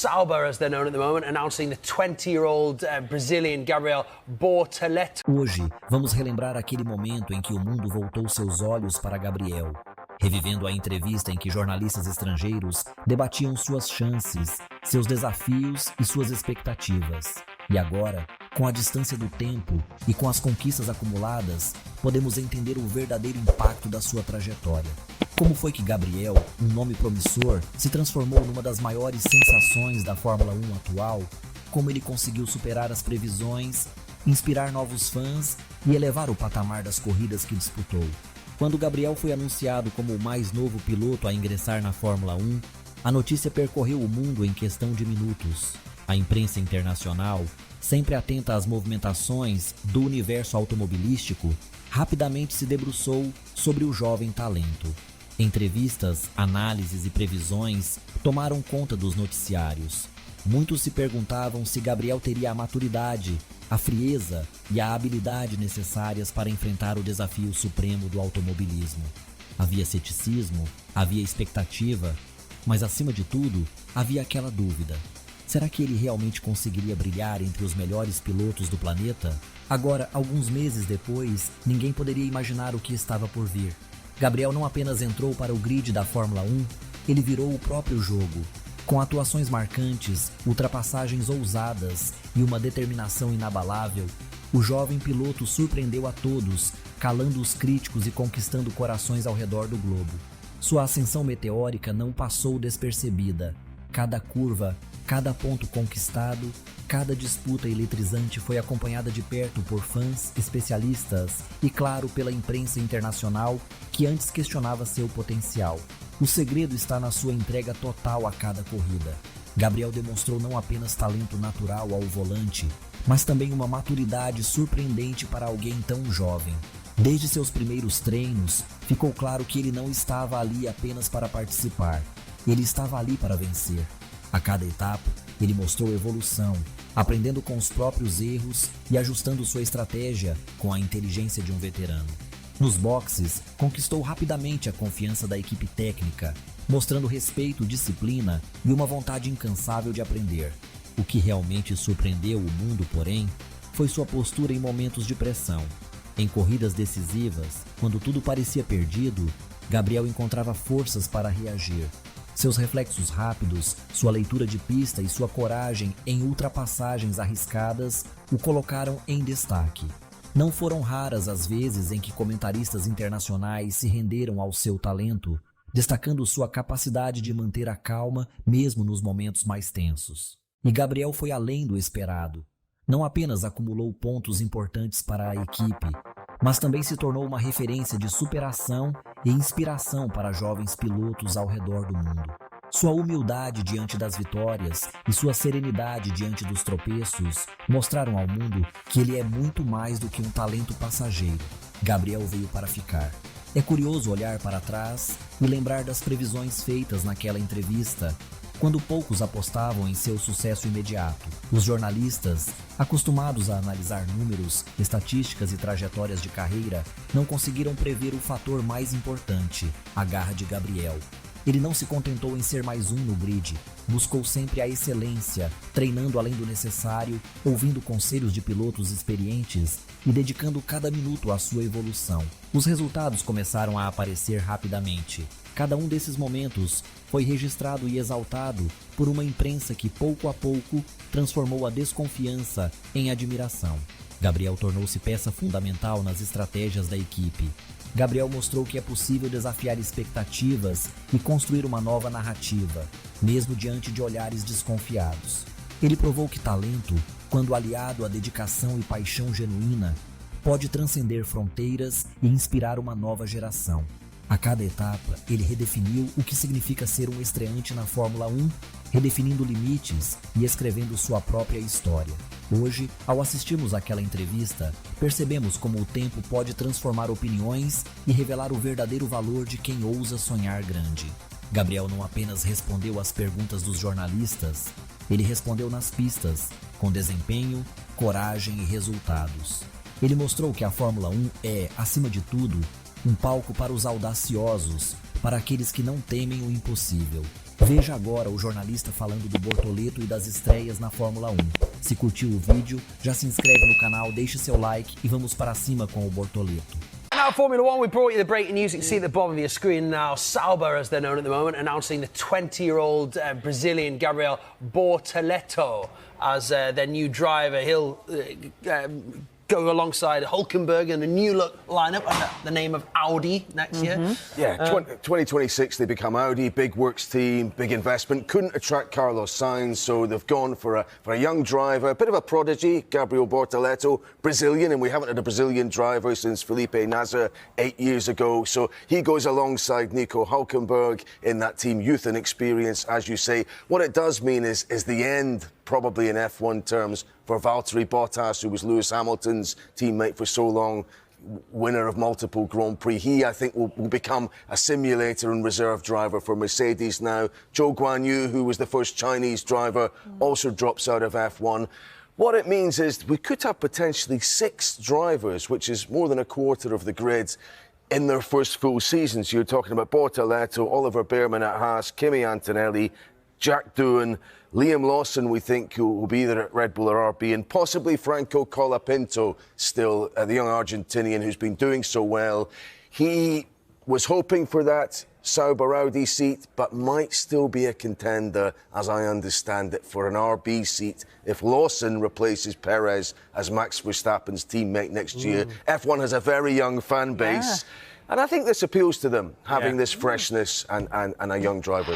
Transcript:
Sauber, as they're known at the moment, announcing the 20-year-old Brazilian Gabriel Bortoleto. Hoje, vamos relembrar aquele momento em que o mundo voltou seus olhos para Gabriel, revivendo a entrevista em que jornalistas estrangeiros debatiam suas chances, seus desafios e suas expectativas. E agora, com a distância do tempo e com as conquistas acumuladas, podemos entender o verdadeiro impacto da sua trajetória. Como foi que Gabriel, um nome promissor, se transformou numa das maiores sensações da Fórmula 1 atual? Como ele conseguiu superar as previsões, inspirar novos fãs e elevar o patamar das corridas que disputou? Quando Gabriel foi anunciado como o mais novo piloto a ingressar na Fórmula 1, a notícia percorreu o mundo em questão de minutos. A imprensa internacional, sempre atenta às movimentações do universo automobilístico, rapidamente se debruçou sobre o jovem talento. Entrevistas, análises e previsões tomaram conta dos noticiários. Muitos se perguntavam se Gabriel teria a maturidade, a frieza e a habilidade necessárias para enfrentar o desafio supremo do automobilismo. Havia ceticismo, havia expectativa, mas acima de tudo, havia aquela dúvida. Será que ele realmente conseguiria brilhar entre os melhores pilotos do planeta? Agora, alguns meses depois, ninguém poderia imaginar o que estava por vir. Gabriel não apenas entrou para o grid da Fórmula 1, ele virou o próprio jogo. Com atuações marcantes, ultrapassagens ousadas e uma determinação inabalável, o jovem piloto surpreendeu a todos, calando os críticos e conquistando corações ao redor do globo. Sua ascensão meteórica não passou despercebida. Cada curva, cada ponto conquistado, cada disputa eletrizante foi acompanhada de perto por fãs, especialistas e, claro, pela imprensa internacional que antes questionava seu potencial. O segredo está na sua entrega total a cada corrida. Gabriel demonstrou não apenas talento natural ao volante, mas também uma maturidade surpreendente para alguém tão jovem. Desde seus primeiros treinos, ficou claro que ele não estava ali apenas para participar. Ele estava ali para vencer. A cada etapa, ele mostrou evolução, aprendendo com os próprios erros e ajustando sua estratégia com a inteligência de um veterano. Nos boxes, conquistou rapidamente a confiança da equipe técnica, mostrando respeito, disciplina e uma vontade incansável de aprender. O que realmente surpreendeu o mundo, porém, foi sua postura em momentos de pressão. Em corridas decisivas, quando tudo parecia perdido, Gabriel encontrava forças para reagir. Seus reflexos rápidos, sua leitura de pista e sua coragem em ultrapassagens arriscadas o colocaram em destaque. Não foram raras as vezes em que comentaristas internacionais se renderam ao seu talento, destacando sua capacidade de manter a calma mesmo nos momentos mais tensos. E Gabriel foi além do esperado. Não apenas acumulou pontos importantes para a equipe, mas também se tornou uma referência de superação e inspiração para jovens pilotos ao redor do mundo. Sua humildade diante das vitórias e sua serenidade diante dos tropeços mostraram ao mundo que ele é muito mais do que um talento passageiro. Gabriel veio para ficar. É curioso olhar para trás e lembrar das previsões feitas naquela entrevista, quando poucos apostavam em seu sucesso imediato. Os jornalistas, acostumados a analisar números, estatísticas e trajetórias de carreira, não conseguiram prever o fator mais importante, a garra de Gabriel. Ele não se contentou em ser mais um no grid, buscou sempre a excelência, treinando além do necessário, ouvindo conselhos de pilotos experientes e dedicando cada minuto à sua evolução. Os resultados começaram a aparecer rapidamente. Cada um desses momentos foi registrado e exaltado por uma imprensa que, pouco a pouco, transformou a desconfiança em admiração. Gabriel tornou-se peça fundamental nas estratégias da equipe. Gabriel mostrou que é possível desafiar expectativas e construir uma nova narrativa, mesmo diante de olhares desconfiados. Ele provou que talento, quando aliado à dedicação e paixão genuína, pode transcender fronteiras e inspirar uma nova geração. A cada etapa, ele redefiniu o que significa ser um estreante na Fórmula 1, redefinindo limites e escrevendo sua própria história. Hoje, ao assistirmos àquela entrevista, percebemos como o tempo pode transformar opiniões e revelar o verdadeiro valor de quem ousa sonhar grande. Gabriel não apenas respondeu às perguntas dos jornalistas, ele respondeu nas pistas, com desempenho, coragem e resultados. Ele mostrou que a Fórmula 1 é, acima de tudo, um palco para os audaciosos, para aqueles que não temem o impossível. Veja agora o jornalista falando do Bortoleto e das estreias na Fórmula 1. Se curtiu o vídeo, já se inscreve no canal, deixe seu like e vamos para cima com o Bortoleto. Now, Formula One, we brought you the breaking news. You can see at the bottom of your screen now, Sauber, as they're known at the moment, announcing the 20-year-old Brazilian Gabriel Bortoleto as their new driver. He'll go alongside Hulkenberg in a new look lineup under the name of Audi next year. Yeah, 2026 they become Audi, big works team, big investment. Couldn't attract Carlos Sainz, so they've gone for a young driver, a bit of a prodigy, Gabriel Bortoleto, Brazilian, and we haven't had a Brazilian driver since Felipe Nasr 8 years ago. So he goes alongside Nico Hulkenberg in that team youth and experience, as you say. What it does mean is the end, probably in F1 terms, for Valtteri Bottas, who was Lewis Hamilton's teammate for so long, winner of multiple Grand Prix. He, I think, will become a simulator and reserve driver for Mercedes now. Zhou Guanyu, who was the first Chinese driver, also drops out of F1. What it means is we could have potentially 6 drivers, which is more than a quarter of the grid, in their first full seasons. You're talking about Bortoleto, Oliver Bearman at Haas, Kimi Antonelli, Jack Doohan, Liam Lawson, we think, who will be either at Red Bull or RB, and possibly Franco Colapinto, still the young Argentinian who's been doing so well. He was hoping for that Sauber Audi seat, but might still be a contender, as I understand it, for an RB seat if Lawson replaces Perez as Max Verstappen's teammate next year. F1 has a very young fan base, and I think this appeals to them, having this freshness and a young driver.